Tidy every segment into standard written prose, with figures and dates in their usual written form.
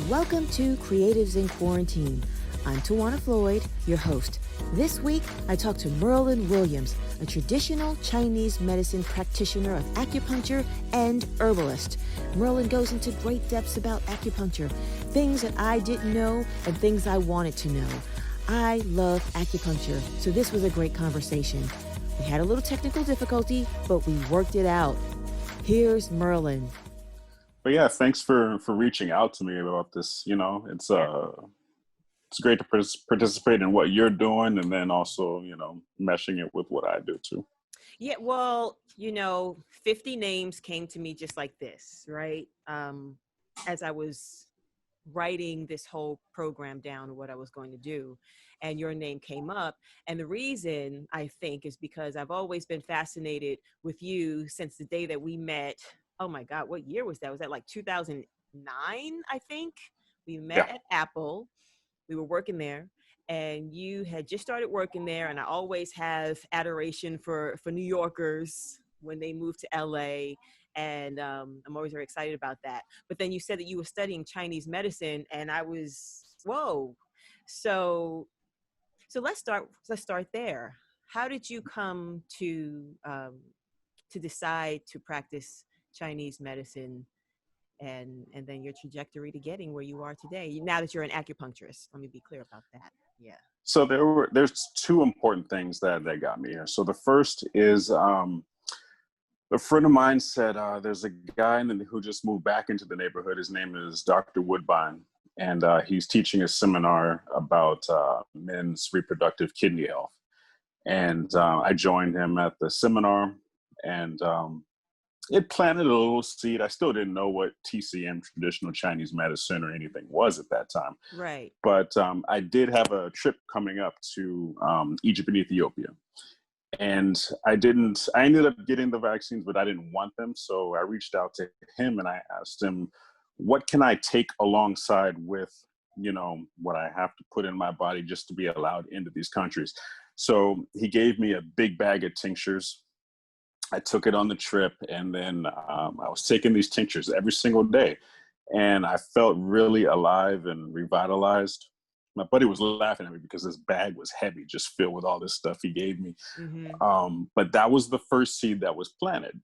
Welcome to Creatives in Quarantine. I'm Tiwana Floyd, your host. This week, I talked to Merlin Williams, a traditional Chinese medicine practitioner of acupuncture and herbalist. Merlin goes into great depths about acupuncture, things that I didn't know and things I wanted to know. I love acupuncture, so this was a great conversation. We had a little technical difficulty, but we worked it out. Here's Merlin. But yeah, thanks for reaching out to me about this. You know, it's great to participate in what you're doing, and then also, you know, meshing it with what I do too. Yeah, well, 50 names came to me just like this, right? As I was writing this whole program down, what I was going to do, and your name came up. And the reason, I think, is because I've always been fascinated with you since the day that we met. Oh my God, what year was that? Was that like 2009, I think? We met at Apple. We were working there, and you had just started working there. And I always have adoration for New Yorkers when they move to LA. And I'm always very excited about that. But then you said that you were studying Chinese medicine, and I was, whoa. So let's start there. How did you come to decide to practice Chinese medicine, and then your trajectory to getting where you are today, now that you're an acupuncturist? Let me be clear about that. Yeah. So there's two important things that got me here. So the first is a friend of mine said there's a guy who just moved back into the neighborhood. His name is Dr. Woodbine, and he's teaching a seminar about men's reproductive kidney health. And I joined him at the seminar, and it planted a little seed. I still didn't know what TCM, traditional Chinese medicine, or anything was at that time. Right. But I did have a trip coming up to Egypt and Ethiopia. And I ended up getting the vaccines, but I didn't want them. So I reached out to him and I asked him, what can I take alongside with, what I have to put in my body just to be allowed into these countries? So he gave me a big bag of tinctures. I took it on the trip, and then I was taking these tinctures every single day, and I felt really alive and revitalized. My buddy was laughing at me because this bag was heavy, just filled with all this stuff he gave me. Mm-hmm. But that was the first seed that was planted.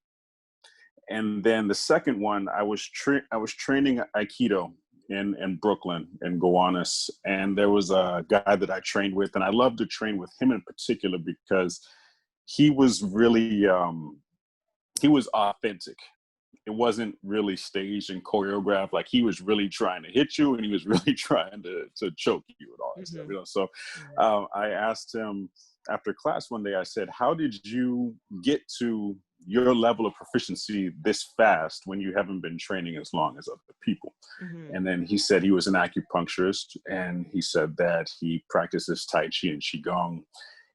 And then the second one, I was training Aikido in Brooklyn, in Gowanus, and there was a guy that I trained with, and I loved to train with him in particular because he was really, he was authentic. It wasn't really staged and choreographed. Like, he was really trying to hit you, and he was really trying to choke you and all that stuff. So I asked him after class one day, I said, how did you get to your level of proficiency this fast when you haven't been training as long as other people? And then he said he was an acupuncturist, and he said that he practices Tai Chi and Qigong.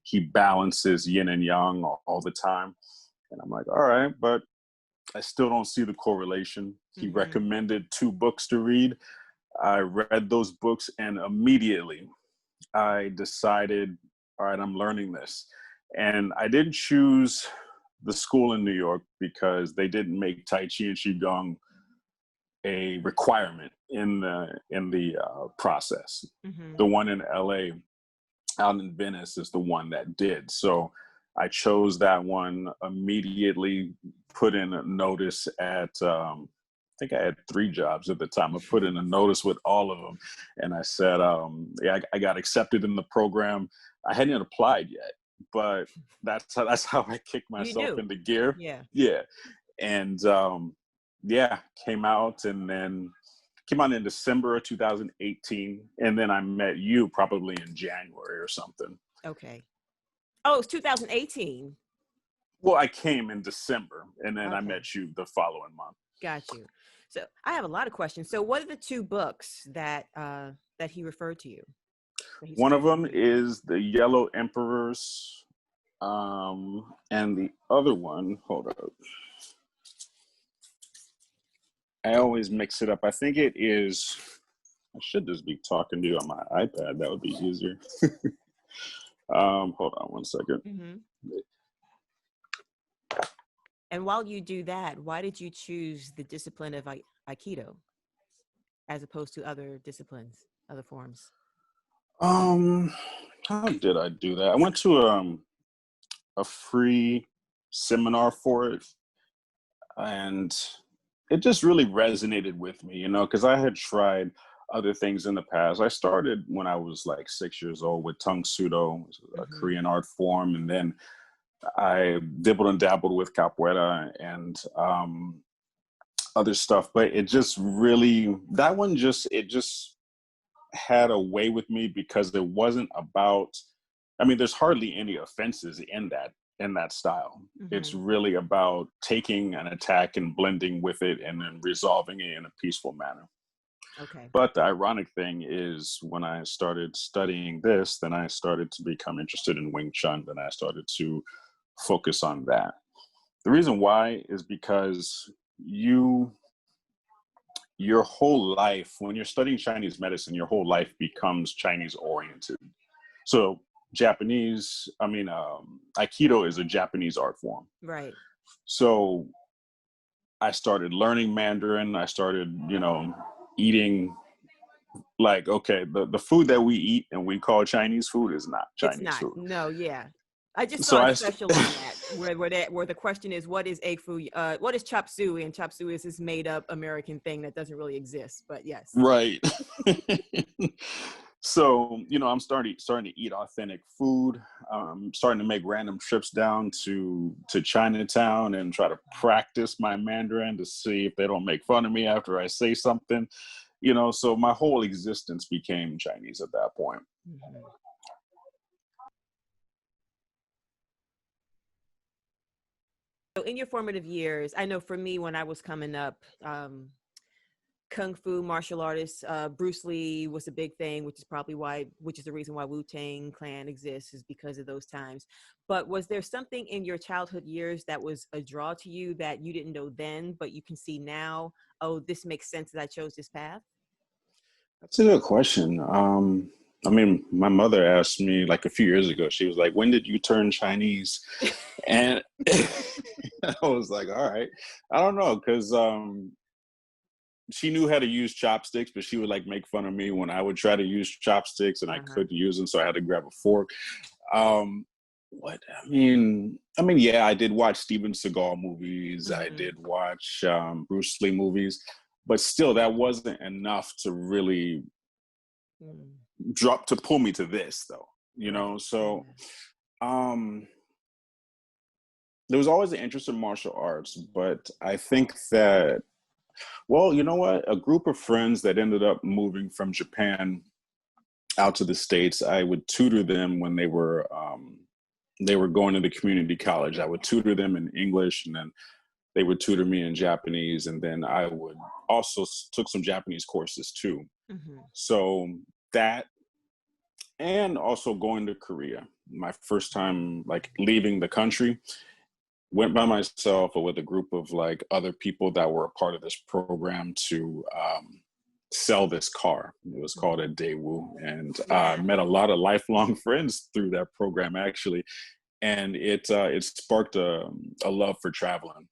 He balances yin and yang all the time. And I'm like, all right, but I still don't see the correlation. He recommended 2 books to read. I read those books, and immediately I decided, all right, I'm learning this. And I didn't choose the school in New York because they didn't make Tai Chi and Qigong a requirement in the process. The one in LA, out in Venice, is the one that did. So I chose that one, immediately put in a notice at, I think I had 3 jobs at the time. I put in a notice with all of them. And I said, I got accepted in the program. I hadn't applied yet, but that's how I kicked myself into gear. Yeah. And came out in December of 2018. And then I met you probably in January or something. Okay. Oh, it's 2018. Well, I came in December, and then I met you the following month. Got you. So I have a lot of questions. So what are the 2 books that he referred to you? One of them is The Yellow Emperors, and the other one, hold up. I always mix it up. I think it is, I should just be talking to you on my iPad. That would be easier. Hold on one second. And while you do that, why did you choose the discipline of Aikido? as opposed to other disciplines, other forms? Um, how did I do that? I went to a free seminar for it, and it just really resonated with me, because I had tried other things in the past. I started when I was like 6 years old with Tung Sudo, a Mm-hmm. Korean art form, and then I dibbled and dabbled with capoeira and other stuff. But it just really, that one just had a way with me because it wasn't about, I mean, there's hardly any offenses in that style. It's Mm-hmm. really about taking an attack and blending with it and then resolving it in a peaceful manner. Okay. But the ironic thing is when I started studying this, then I started to become interested in Wing Chun. Then I started to focus on that. The reason why is because your whole life, when you're studying Chinese medicine, your whole life becomes Chinese oriented. So Aikido is a Japanese art form. Right. So I started learning Mandarin. I started, eating like, okay, the food that we eat and we call Chinese food is not It's Chinese not. food. No, yeah. I just So saw a special on that where the question is what is egg foo what is chop suey, and chop suey is this made up American thing that doesn't really exist, but yes. right. So, I'm starting to eat authentic food. Starting to make random trips down to Chinatown and try to practice my Mandarin to see if they don't make fun of me after I say something. So my whole existence became Chinese at that point. Mm-hmm. So in your formative years, I know for me when I was coming up, kung fu martial artists, Bruce Lee was a big thing, which is the reason why Wu-Tang Clan exists, is because of those times. But was there something in your childhood years that was a draw to you that you didn't know then, but you can see now, oh, this makes sense that I chose this path? That's a good question. My mother asked me like a few years ago, she was like, when did you turn Chinese? And I was like, all right, I don't know. Cause, she knew how to use chopsticks, but she would like make fun of me when I would try to use chopsticks and I Uh-huh. couldn't use them. So I had to grab a fork. Um, yeah, I did watch Steven Seagal movies. I Mm-hmm. did watch Bruce Lee movies, but still that wasn't enough to really Mm. to pull me to this though, Right. So, Yeah. um, there was always an interest in martial arts, but I think that, well, you know what? A group of friends that ended up moving from Japan out to the States, I would tutor them when they were going to the community college. I would tutor them in English, and then they would tutor me in Japanese, and then I would also took some Japanese courses too. Mm-hmm. So that, and also going to Korea, my first time like leaving the country, went by myself or with a group of like other people that were a part of this program to sell this car. It was called a Daewoo, and Yeah. met a lot of lifelong friends through that program actually, and it sparked a love for traveling,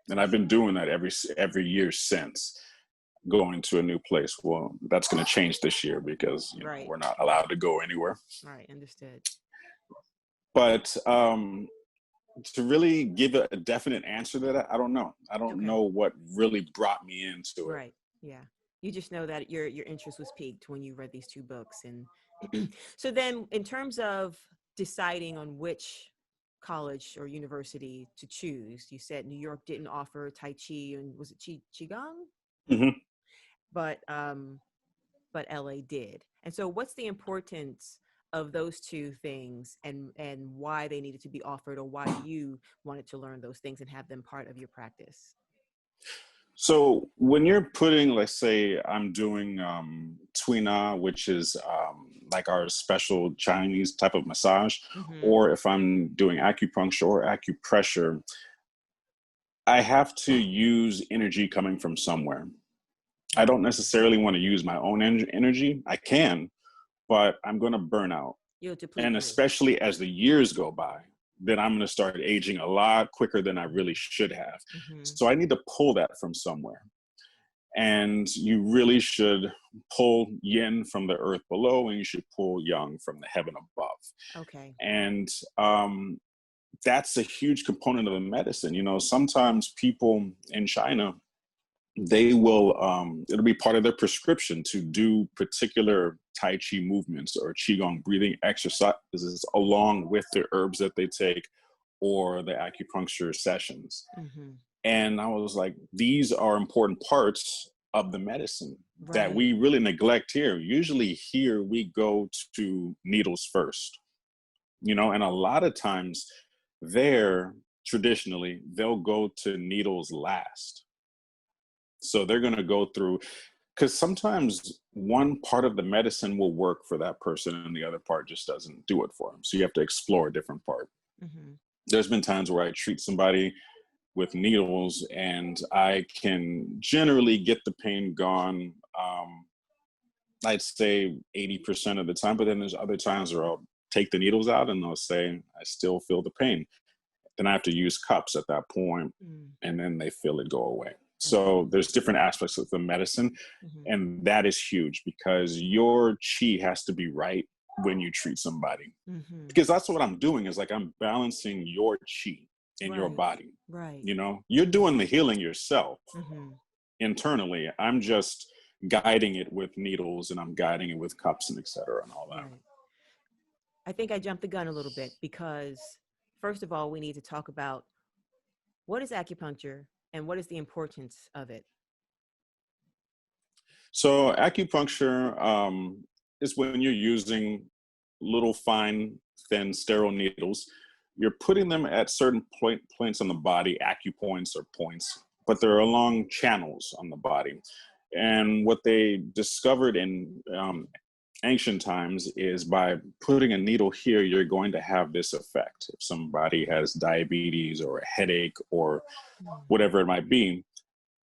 and I've been doing that every year since. Going to a new place. Well, that's going to change this year because Right. we're not allowed to go anywhere. Right. Understood. But to really give a definite answer to that, I don't know. I don't Okay. know what really brought me into it. Right. Yeah. You just know that your interest was piqued when you read these two books. And so then in terms of deciding on which college or university to choose, you said New York didn't offer Tai Chi, and was it Qigong? Hmm. But LA did. And so what's the importance of those two things, and why they needed to be offered, or why you wanted to learn those things and have them part of your practice? So when you're putting, let's say I'm doing Tiwana, which is like our special Chinese type of massage, Mm-hmm. or if I'm doing acupuncture or acupressure, I have to use energy coming from somewhere. I don't necessarily want to use my own energy. I can, but I'm going to burn out. You'll deplete And you. especially as the years go by, then I'm going to start aging a lot quicker than I really should have. Mm-hmm. So I need to pull that from somewhere. And you really should pull yin from the earth below, and you should pull yang from the heaven above. Okay. And that's a huge component of the medicine. You know, sometimes people in China, they will, it'll be part of their prescription to do particular Tai Chi movements or Qigong breathing exercises along with the herbs that they take or the acupuncture sessions. Mm-hmm. And I was like, these are important parts of the medicine that Right. we really neglect here. Usually here we go to needles first, you know, and a lot of times there, traditionally, they'll go to needles last. So they're going to go through, because sometimes one part of the medicine will work for that person and the other part just doesn't do it for them. So you have to explore a different part. Mm-hmm. There's been times where I treat somebody with needles and I can generally get the pain gone, I'd say 80% of the time, but then there's other times where I'll take the needles out and they'll say, I still feel the pain. Then I have to use cups at that point, and then they feel it go away. So there's different aspects of the medicine, and that is huge because your chi has to be right when you treat somebody. Because that's what I'm doing is like I'm balancing your chi in your body. Right. You know, you're doing the healing yourself internally. I'm just guiding it with needles and I'm guiding it with cups and et cetera and all that. Right. I think I jumped the gun a little bit because first of all, we need to talk about what is acupuncture and what is the importance of it. So acupuncture is when you're using little fine, thin, sterile needles. You're putting them at certain points on the body, acupoints or points, but they're along channels on the body. And what they discovered in ancient times is by putting a needle here, you're going to have this effect. If somebody has diabetes or a headache or whatever it might be,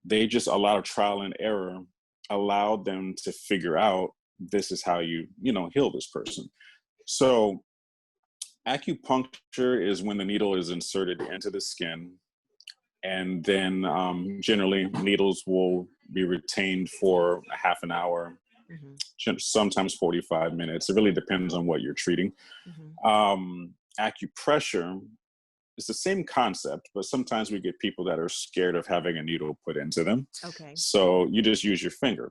they just, a lot of trial and error allowed them to figure out this is how you heal this person. So acupuncture is when the needle is inserted into the skin, and then generally needles will be retained for a half an hour, sometimes 45 minutes. It really depends on what you're treating. Acupressure is the same concept, but sometimes we get people that are scared of having a needle put into them. Okay. So you just use your finger.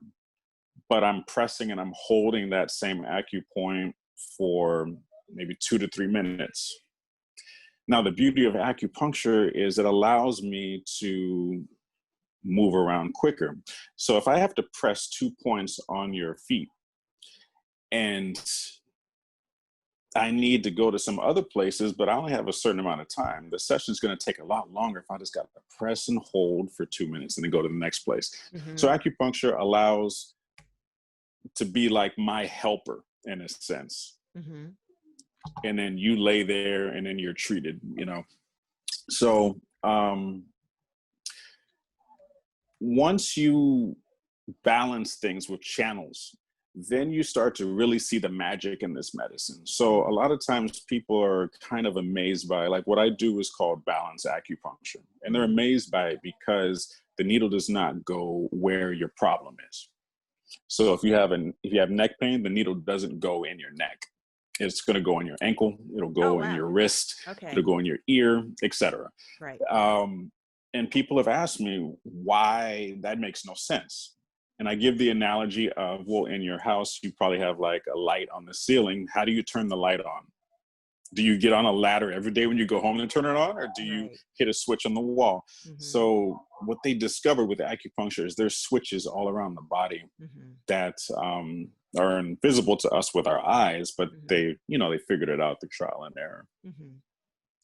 But I'm pressing and I'm holding that same acupoint for maybe 2 to 3 minutes. Now, the beauty of acupuncture is it allows me to move around quicker. So if I have to press 2 points on your feet and I need to go to some other places, but I only have a certain amount of time, the session's going to take a lot longer if I just got to press and hold for 2 minutes and then go to the next place. So acupuncture allows to be like my helper in a sense. And then you lay there and then you're treated, So once you balance things with channels, then you start to really see the magic in this medicine. So a lot of times people are kind of amazed by, like, what I do is called balance acupuncture. And they're amazed by it because the needle does not go where your problem is. So if you have neck pain, the needle doesn't go in your neck. It's going to go in your ankle. It'll go in your wrist. It'll go in your ear, etc. Right. And people have asked me why that makes no sense. And I give the analogy of, well, in your house, you probably have like a light on the ceiling. How do you turn the light on? Do you get on a ladder every day when you go home and turn it on? Or do you hit a switch on the wall? So what they discovered with acupuncture is there's switches all around the body that are invisible to us with our eyes, but they figured it out through trial and error.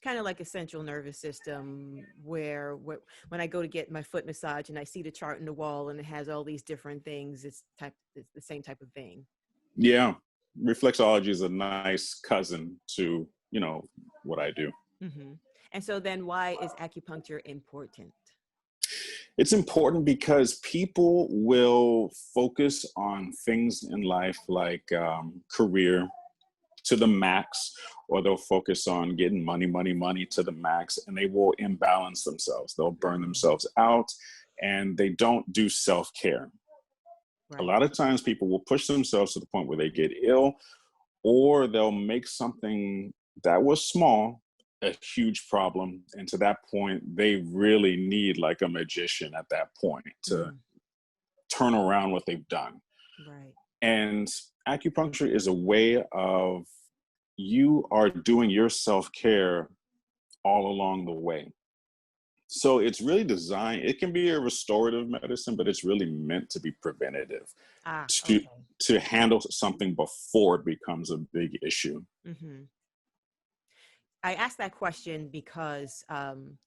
Kind of like a central nervous system where when I go to get my foot massage and I see the chart in the wall and it has all these different things, it's the same type of thing. Yeah. Reflexology is a nice cousin to, what I do. And so then why is acupuncture important? It's important because people will focus on things in life like career to the max, or they'll focus on getting money to the max, and they will imbalance themselves. They'll burn themselves out. and they don't do self-care. A Right. lot of times people will push themselves to the point where they get ill, or they'll make something that was small a huge problem. And to that point, they really need like a magician at that point to turn around what they've done. Right. And acupuncture is a way of you are doing your self-care all along the way. So it's really designed, it can be a restorative medicine, but it's really meant to be preventative, Ah, to okay. to handle something before it becomes a big issue. Mm-hmm. I asked that question because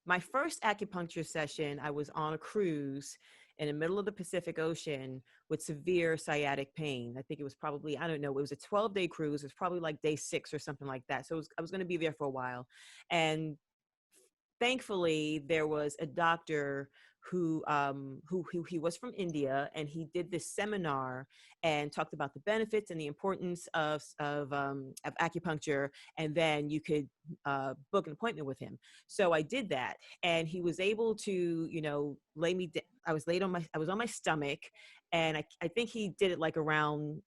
my first acupuncture session, I was on a cruise in the middle of the Pacific Ocean with severe sciatic pain. I think it was probably, I don't know, it was a 12-day cruise. It was probably like day 6 or something like that. So I was going to be there for a while. And thankfully there was a doctor who he was from India, and he did this seminar and talked about the benefits and the importance of acupuncture, and then you could book an appointment with him. So I did that, and he was able to, lay me I was on my stomach, and I think he did it like around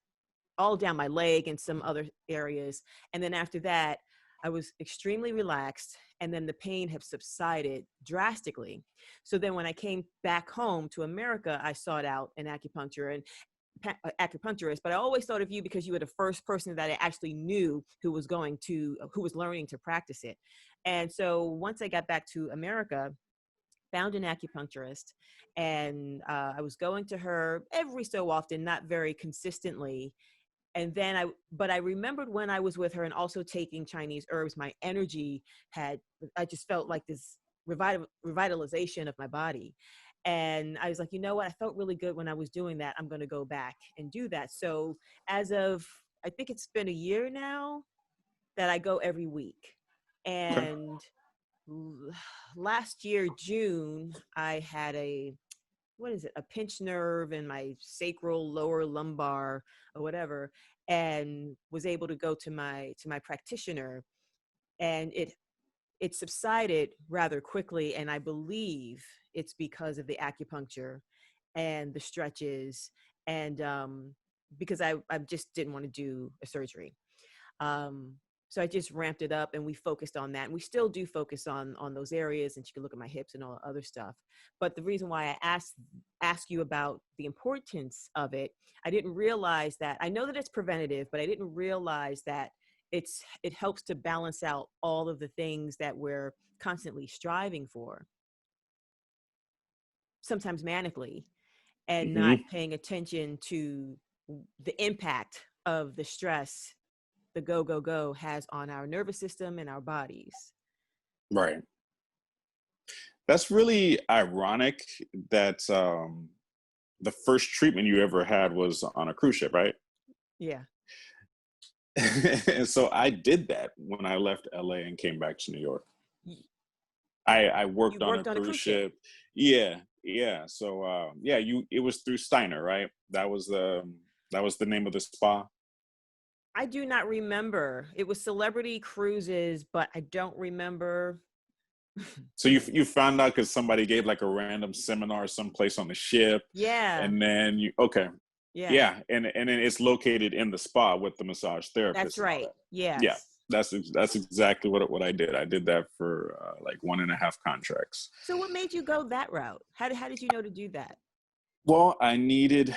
all down my leg and some other areas. And then after that, I was extremely relaxed, and then the pain have subsided drastically. So then when I came back home to America, I sought out an acupuncture and acupuncturist, but I always thought of you because you were the first person that I actually knew who was learning to practice it. And so once I got back to America, found an acupuncturist, and I was going to her every so often, not very consistently. And then I remembered when I was with her and also taking Chinese herbs, my energy I just felt like this revitalization of my body. And I was like, you know what? I felt really good when I was doing that. I'm going to go back and do that. So as of, I think it's been a year now that I go every week. Okay. And last year, June, I had a pinched nerve in my sacral lower lumbar or whatever, and was able to go to my practitioner, and it subsided rather quickly. And I believe it's because of the acupuncture and the stretches, and because I just didn't want to do a surgery. So I just ramped it up, and we focused on that. And we still do focus on those areas, and you can look at my hips and all the other stuff. But the reason why I ask you about the importance of it, I didn't realize that. I know that it's preventative, but I didn't realize that it helps to balance out all of the things that we're constantly striving for, sometimes manically, and not Hmm. paying attention to the impact of the stress the go, go, go has on our nervous system and our bodies. Right. That's really ironic that the first treatment you ever had was on a cruise ship, right? Yeah. And so I did that when I left LA and came back to New York. Y- I You worked on a worked on a cruise cruise ship. ship. Yeah, yeah. So yeah, it was through Steiner, right? That was the name of the spa. I do not remember. It was Celebrity Cruises, but I don't remember So the you found out because somebody gave like a random seminar someplace on the ship, Yeah. and then you okay, Yeah. yeah, and then it's located in the spa with the massage That's therapist and all right. that. Yeah, Yes. that's exactly what I did. I did that for like 1.5 contracts. So what made you go that route? How did you know to do that? Well, I needed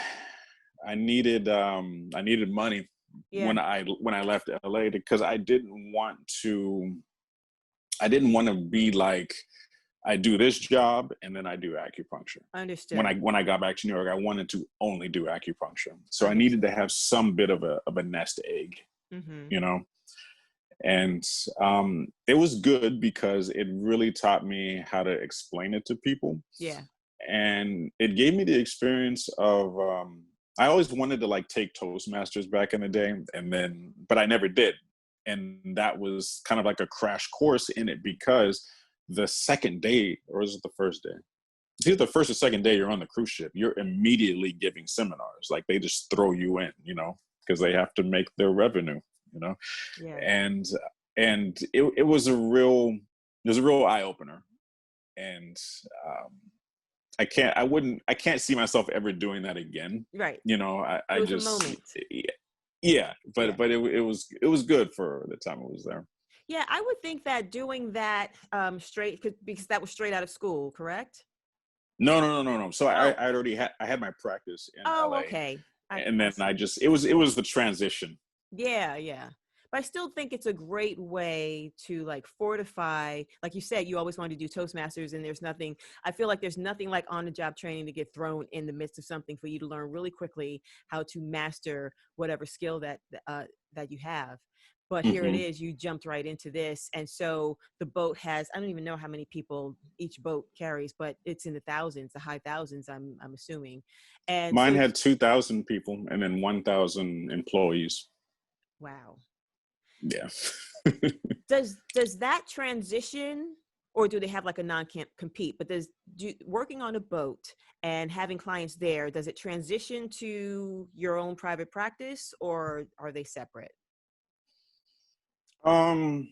money Yeah. when I left LA because I didn't want to be like I do this job and then I do acupuncture. Understood. When I got back to New York, I wanted to only do acupuncture. So I needed to Understood. have some bit of a nest egg, Mm-hmm. you know. And it was good because it really taught me how to explain it to people, Yeah. and it gave me the experience of I always wanted to like take Toastmasters back in the day, but I never did. And that was kind of like a crash course in it because the second day, or is it the first day? It's either the first or second day you're on the cruise ship, you're immediately giving seminars. Like they just throw you in, because they have to make their revenue, you know? Yeah. And it was a real eye opener. And I can't see myself ever doing that again. Right. You know, It I was a just, moment. yeah, Yeah. but it was good for the time it was there. Yeah, I would think that doing that straight, because that was straight out of school, correct? No. So Oh, I had my practice in oh, LA, okay. and I then see. it was the transition. Yeah, yeah. But I still think it's a great way to like fortify, like you said, you always wanted to do Toastmasters, and I feel like there's nothing like on the job training to get thrown in the midst of something for you to learn really quickly how to master whatever skill that you have. But here it Hmm. is, you jumped right into this. And so the boat has, I don't even know how many people each boat carries, but it's in the thousands, the high thousands, I'm assuming. And Mine so, had 2,000 people and then 1,000 employees. wow. Yeah. Does that transition, or do they have like a non-compete, but working on a boat and having clients there, does it transition to your own private practice, or are they separate? um,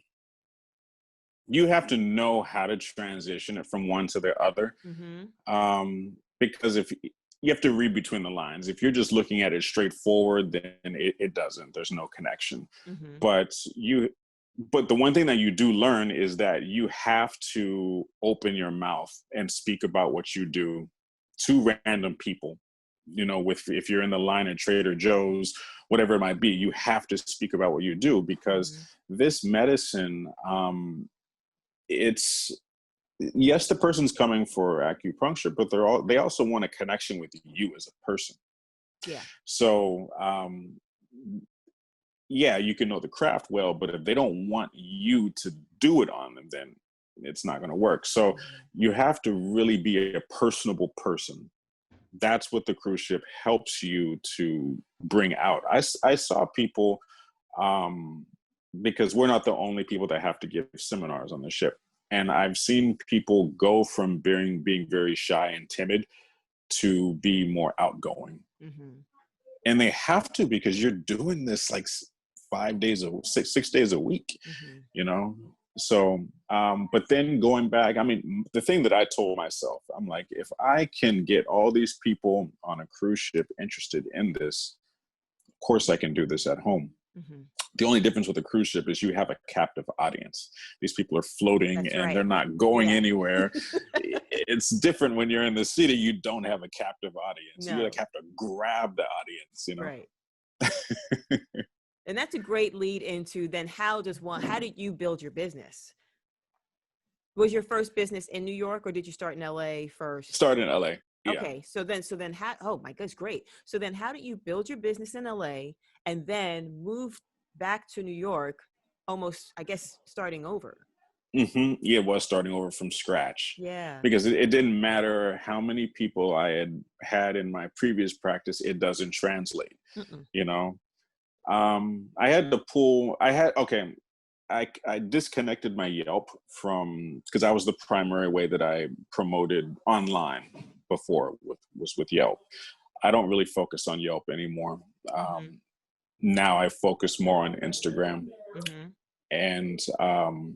you have to know how to transition it from one to the other. Mm-hmm. Because if you have to read between the lines, if you're just looking at it straightforward, then it doesn't. There's no connection. Mm-hmm. But but the one thing that you do learn is that you have to open your mouth and speak about what you do to random people. You know, if you're in the line at Trader Joe's, whatever it might be, you have to speak about what you do, because Mm-hmm. this medicine, it's yes, the person's coming for acupuncture, but they also want a connection with you as a person. Yeah. So yeah, you can know the craft well, but if they don't want you to do it on them, then it's not going to work. So Mm-hmm. you have to really be a personable person. That's what the cruise ship helps you to bring out. I saw people, um, because we're not the only people that have to give seminars on the ship. And I've seen people go from being very shy and timid to be more outgoing. Mm-hmm. And they have to, because you're doing this like 5 days six days a week, Mm-hmm. you know. So but then going back, I mean, the thing that I told myself, I'm like, if I can get all these people on a cruise ship interested in this, of course I can do this at home. Mm-hmm. The only difference with a cruise ship is you have a captive audience. These people are floating That's and they're right. not going Yeah. anywhere. It's different when you're in the city. You don't have a captive audience. You No. like have to grab the audience, you know. Right. And that's a great lead into then how did you build your business? Was your first business in New York, or did you start in LA first? Start in LA. Yeah. Okay, so then how, oh my goodness, great. So then how did you build your business in LA and then move back to New York, almost, I guess, starting over? Yeah, it was starting over from scratch, Yeah. because it didn't matter how many people I had in my previous practice, it doesn't translate, Mm-mm. you know. I had to pull, I had, okay, I disconnected my Yelp from, because that was the primary way that I promoted online before, was with Yelp. I don't really focus on Yelp anymore. Mm-hmm. Now I focus more on Instagram, Mm-hmm.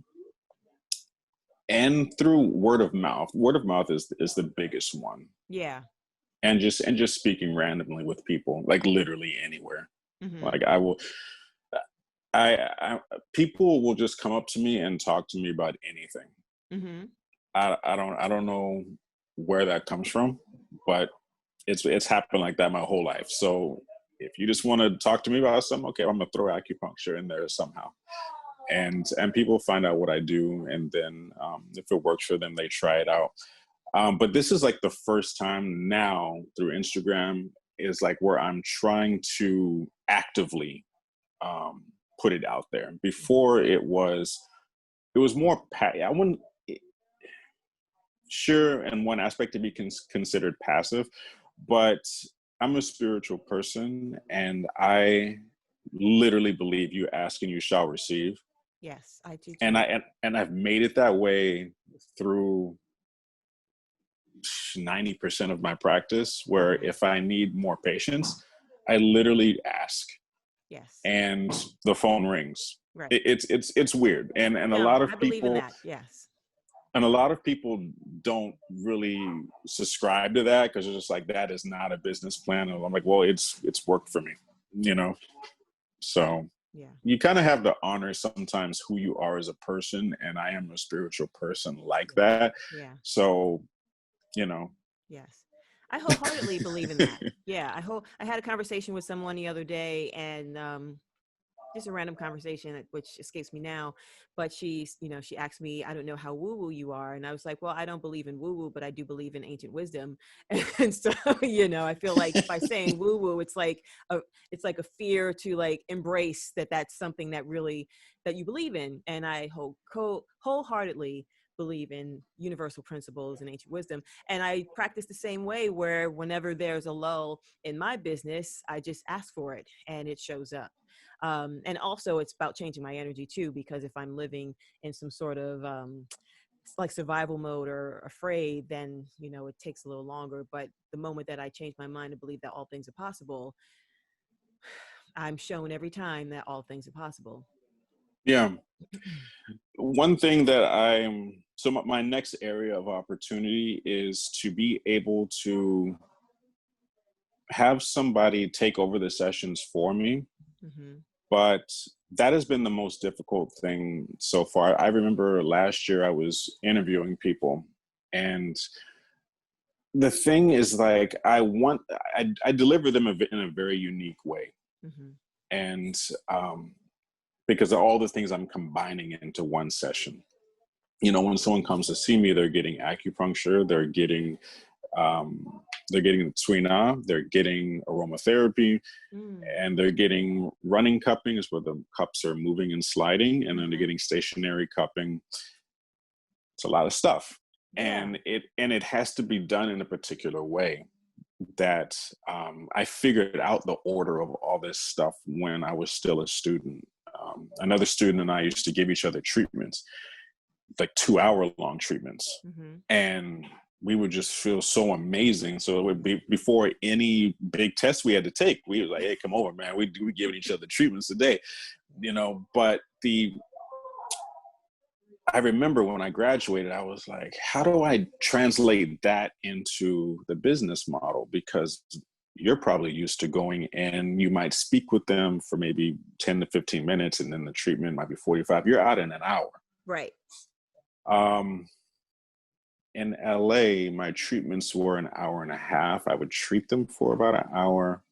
and through word of mouth. Word of mouth is the biggest one. Yeah. And just speaking randomly with people, like literally anywhere. Mm-hmm. Like I will, I people will just come up to me and talk to me about anything. Mm-hmm. I don't know where that comes from, but it's happened like that my whole life. So if you just want to talk to me about something, okay, I'm gonna throw acupuncture in there somehow. And people find out what I do, and then if it works for them, they try it out. But this is like the first time now through Instagram is like where I'm trying to actively put it out there. Before it was more I wouldn't, sure, in one aspect to be considered passive, but I'm a spiritual person, and I literally believe you ask and you shall receive. Yes, I do And too. I've made it that way through 90% of my practice, where Mm-hmm. if I need more patients, I literally ask Yes. and the phone rings. Right. It's weird. And a No, lot of I believe in people, that. Yes. And a lot of people don't really subscribe to that because it's just like, that is not a business plan. And I'm like, well, it's worked for me, you know? So Yeah. you kind of have to honor sometimes who you are as a person. And I am a spiritual person like that. Yeah. So, you know. Yes. I wholeheartedly believe in that. Yeah. I had a conversation with someone the other day, and just a random conversation which escapes me now, but she asked me, I don't know how woo woo you are. And I was like, well, I don't believe in woo woo, but I do believe in ancient wisdom. And so, I feel like by saying woo woo, it's like a fear to like embrace that that's something that you believe in. And I wholeheartedly believe in universal principles and ancient wisdom. And I practice the same way, where whenever there's a lull in my business, I just ask for it and it shows up. And also it's about changing my energy too, because if I'm living in some sort of like survival mode or afraid, then, it takes a little longer. But the moment that I change my mind to believe that all things are possible, I'm shown every time that all things are possible. Yeah. One thing that so my next area of opportunity is to be able to have somebody take over the sessions for me. Mm-hmm. But that has been the most difficult thing so far. I remember last year I was interviewing people, and the thing is, like, I deliver them in a very unique way. Mm-hmm. And because of all the things I'm combining into one session. When someone comes to see me, they're getting acupuncture, they're getting Tiwana, they're getting aromatherapy, and they're getting running cupping, is where the cups are moving and sliding, and then they're getting stationary cupping. It's a lot of stuff. Yeah. And it has to be done in a particular way that I figured out the order of all this stuff when I was still a student. Another student and I used to give each other treatments, like 2-hour-long treatments. Mm-hmm. And we would just feel so amazing. So it would be before any big test we had to take, we were like, hey, come over, man. We giving each other treatments today, but I remember when I graduated, I was like, how do I translate that into the business model? Because you're probably used to going in, you might speak with them for maybe 10 to 15 minutes, and then the treatment might be 45. You're out in an hour. Right. In LA, my treatments were an hour and a half. I would treat them for about an hour.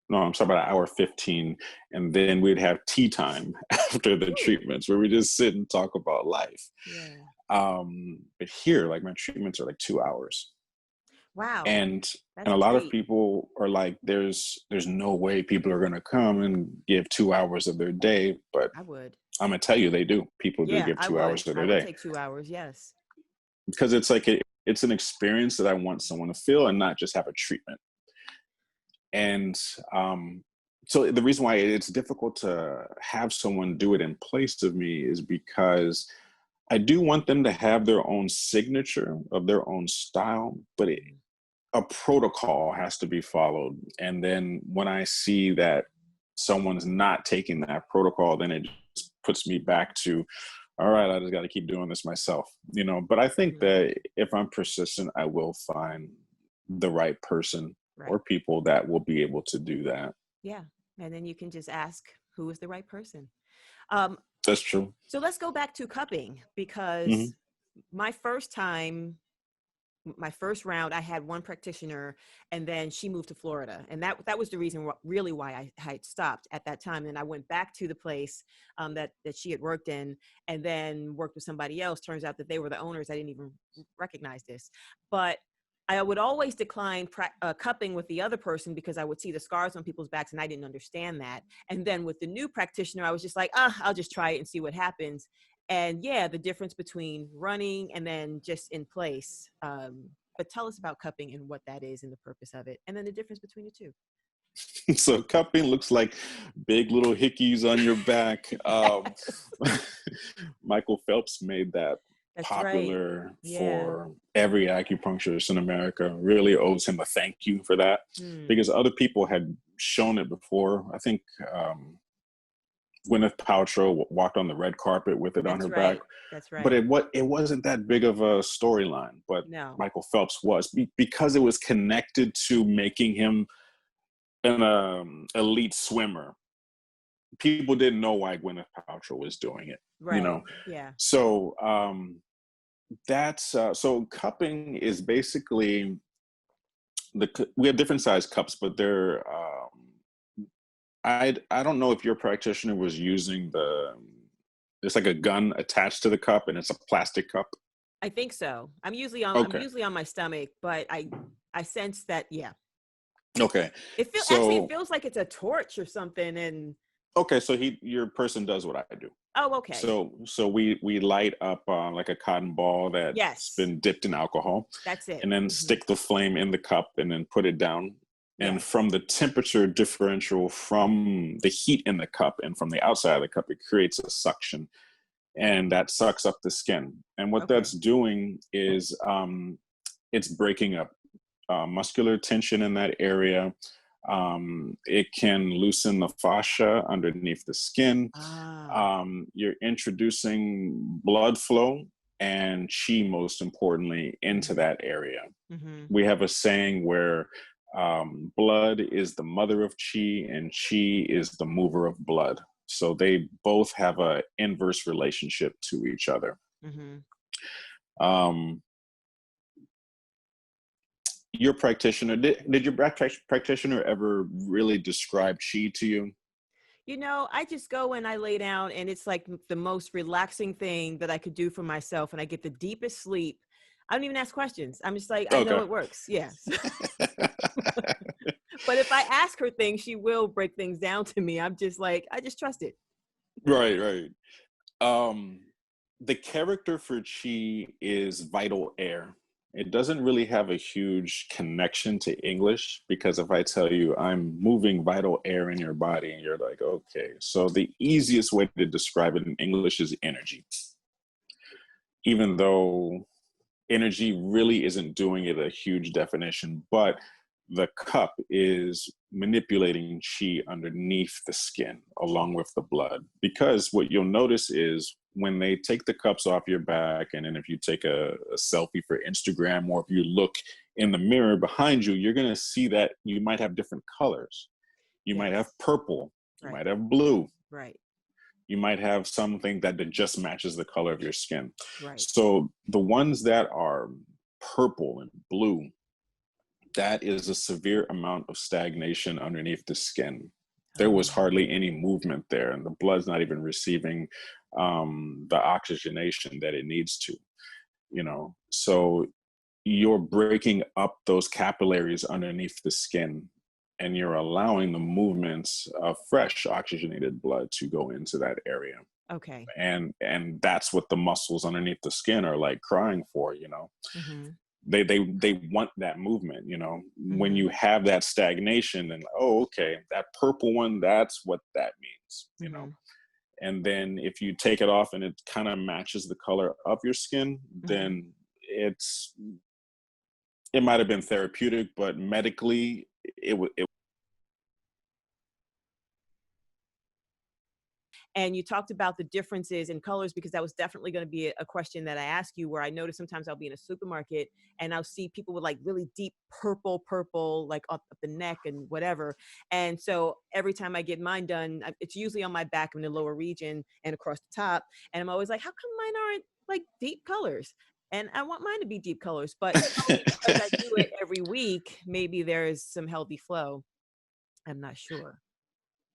No, I'm sorry, about an hour 15. And then we'd have tea time after the treatments where we just sit and talk about life. Yeah. But here, like, my treatments are like 2 hours. Wow. And That's a lot great. of people are like, there's no way people are going to come and give 2 hours of their day. But I would. I'm going to tell you, they do. People do give 2 hours of their I would day. take 2 hours. Yes. Because it's like, it's an experience that I want someone to feel and not just have a treatment. And so the reason why it's difficult to have someone do it in place of me is because I do want them to have their own signature of their own style, but a protocol has to be followed. And then when I see that someone's not taking that protocol, then it just puts me back to, all right, I just got to keep doing this myself, But I think that if I'm persistent, I will find the right person or people that will be able to do that. Yeah. And then you can just ask, who is the right person? That's true. So let's go back to cupping, because my first round, I had one practitioner, and then she moved to Florida. And that was the reason really why I had stopped at that time. And I went back to the place that she had worked in, and then worked with somebody else. Turns out that they were the owners. I didn't even recognize this. But I would always decline cupping with the other person because I would see the scars on people's backs and I didn't understand that. And then with the new practitioner, I was just like, I'll just try it and see what happens. And yeah, the difference between running and then just in place. But tell us about cupping and what that is and the purpose of it, and then the difference between the two. So cupping looks like big little hickeys on your back. Michael Phelps made that popular for every acupuncturist in America. Really owes him a thank you for that, because other people had shown it before. I think Gwyneth Paltrow walked on the red carpet with it on her back. That's right. But it wasn't that big of a storyline. But No. Michael Phelps was, because it was connected to making him an elite swimmer. People didn't know why Gwyneth Paltrow was doing it. Right. You know. Yeah. So that's so cupping is basically we have different size cups, but they're I don't know if your practitioner was using there's like a gun attached to the cup and it's a plastic cup. I think so. I'm usually on my stomach, but I sense that, yeah. Okay. It feels like it's a torch or something. And okay, so your person does what I do. Oh, okay. So we light up like a cotton ball that's been dipped in alcohol. That's it. And then stick the flame in the cup and then put it down. And from the temperature differential from the heat in the cup and from the outside of the cup, it creates a suction, and that sucks up the skin. And what that's doing is it's breaking up muscular tension in that area. It can loosen the fascia underneath the skin. You're introducing blood flow and chi, most importantly, into that area. Mm-hmm. We have a saying where blood is the mother of chi and chi is the mover of blood. So they both have an inverse relationship to each other. Mm-hmm. Your practitioner, did your practitioner ever really describe chi to you? You know, I just go and I lay down, and it's like the most relaxing thing that I could do for myself, and I get the deepest sleep. I don't even ask questions. I'm just like, I know it works. Yes. But if I ask her things, she will break things down to me. I'm just like, I just trust it. Right. The character for chi is vital air. It doesn't really have a huge connection to English, because if I tell you I'm moving vital air in your body and you're like, okay. So the easiest way to describe it in English is energy. Even though energy really isn't doing it a huge definition, but the cup is manipulating chi underneath the skin along with the blood. Because what you'll notice is when they take the cups off your back, and then if you take a selfie for Instagram, or if you look in the mirror behind you, you're going to see that you might have different colors. You might have purple, you might have blue. Right. You might have something that just matches the color of your skin. Right. So the ones that are purple and blue, that is a severe amount of stagnation underneath the skin. There was hardly any movement there, and the blood's not even receiving the oxygenation that it needs to, you know. So you're breaking up those capillaries underneath the skin, and you're allowing the movements of fresh oxygenated blood to go into that area. Okay. And that's what the muscles underneath the skin are like crying for, you know. Mm-hmm. They want that movement, you know. Mm-hmm. When you have that stagnation, and okay, that purple one, that's what that means, you know. And then if you take it off and it kind of matches the color of your skin, then it might have been therapeutic, but medically it And you talked about the differences in colors, because that was definitely going to be a question that I ask you, where I notice sometimes I'll be in a supermarket and I'll see people with like really deep purple, like up the neck and whatever. And so every time I get mine done, it's usually on my back in the lower region and across the top. And I'm always like, how come mine aren't like deep colors? And I want mine to be deep colors, but because I do it every week, maybe there is some healthy flow. I'm not sure.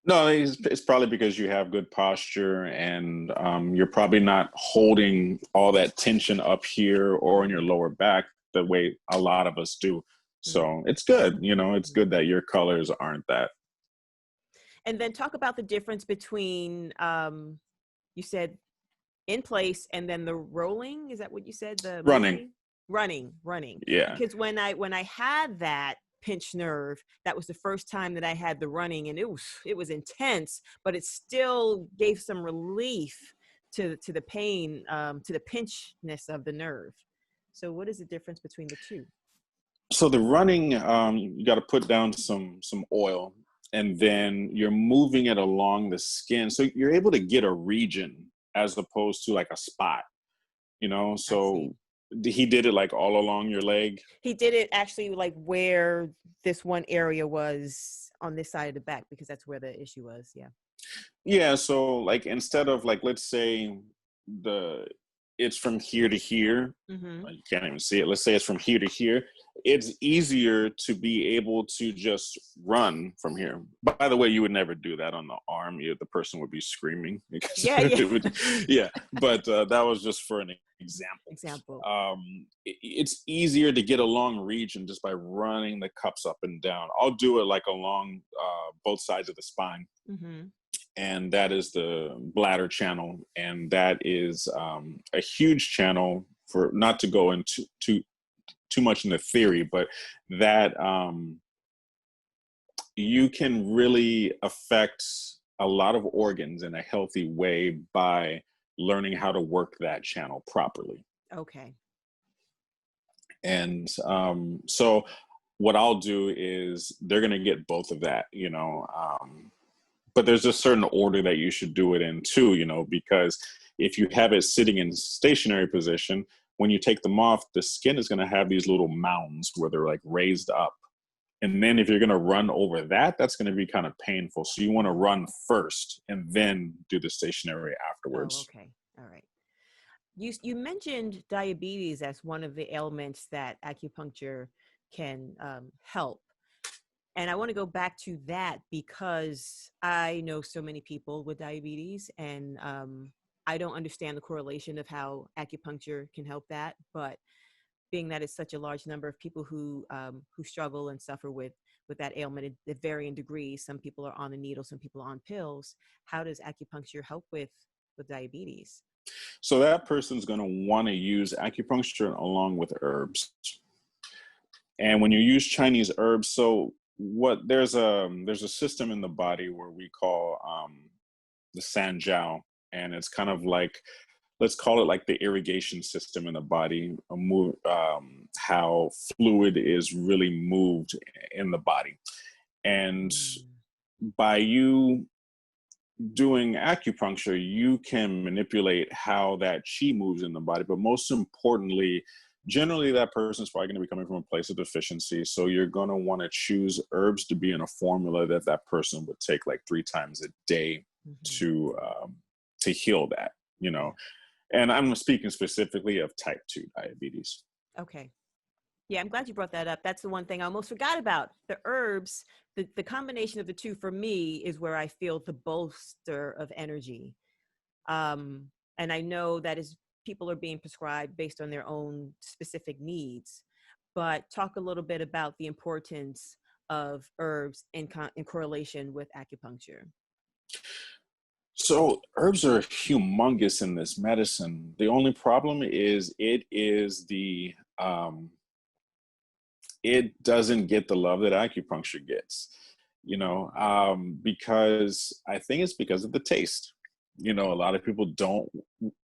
No, it's probably because you have good posture, and you're probably not holding all that tension up here or in your lower back the way a lot of us do. So it's good, you know, it's good that your colors aren't that. And then talk about the difference between, you said in place and then the rolling. Is that what you said? The running. Yeah. Because when I had that pinched nerve, that was the first time that I had the running, and it was intense, but it still gave some relief to the pain, to the pinchness of the nerve. So what is the difference between the two? So the running, you got to put down some oil and then you're moving it along the skin. So you're able to get a region as opposed to like a spot, you know? I see. So he did it like all along your leg. He did it actually like where this one area was on this side of the back, because that's where the issue was. Yeah. Yeah. So like, instead of like, let's say it's from here to here. Mm-hmm. You can't even see it. Let's say it's from here to here. It's easier to be able to just run from here. By the way, you would never do that on the arm. The person would be screaming. Because Yeah, yeah. yeah. But that was just for an example. It's easier to get a long region just by running the cups up and down. I'll do it like along both sides of the spine. Mm-hmm. And that is the bladder channel. And that is a huge channel, for not to go into too much into theory, but that you can really affect a lot of organs in a healthy way by learning how to work that channel properly. Okay. And so what I'll do is they're going to get both of that, you know, but there's a certain order that you should do it in too, you know, because if you have it sitting in stationary position, when you take them off, the skin is going to have these little mounds where they're like raised up. And then if you're going to run over that, that's going to be kind of painful. So you want to run first and then do the stationary afterwards. Oh, okay. All right. You mentioned diabetes as one of the ailments that acupuncture can help. And I want to go back to that because I know so many people with diabetes, and I don't understand the correlation of how acupuncture can help that. But being that it's such a large number of people who struggle and suffer with that ailment at varying degrees, some people are on the needle, some people are on pills. How does acupuncture help with diabetes? So that person's going to want to use acupuncture along with herbs. And when you use Chinese herbs, so there's a system in the body where we call the sanjiao, and it's kind of like, let's call it like the irrigation system in the body, how fluid is really moved in the body. And by you doing acupuncture, you can manipulate how that qi moves in the body. But most importantly, generally that person's probably going to be coming from a place of deficiency. So you're going to want to choose herbs to be in a formula that person would take like 3 times a day to heal that, you know. And I'm speaking specifically of type 2 diabetes. Okay. Yeah, I'm glad you brought that up. That's the one thing I almost forgot about. The herbs, the combination of the two for me is where I feel the bolster of energy. And I know that is people are being prescribed based on their own specific needs. But talk a little bit about the importance of herbs in correlation with acupuncture. So herbs are humongous in this medicine. The only problem is it doesn't get the love that acupuncture gets, you know, because I think it's because of the taste. You know, a lot of people don't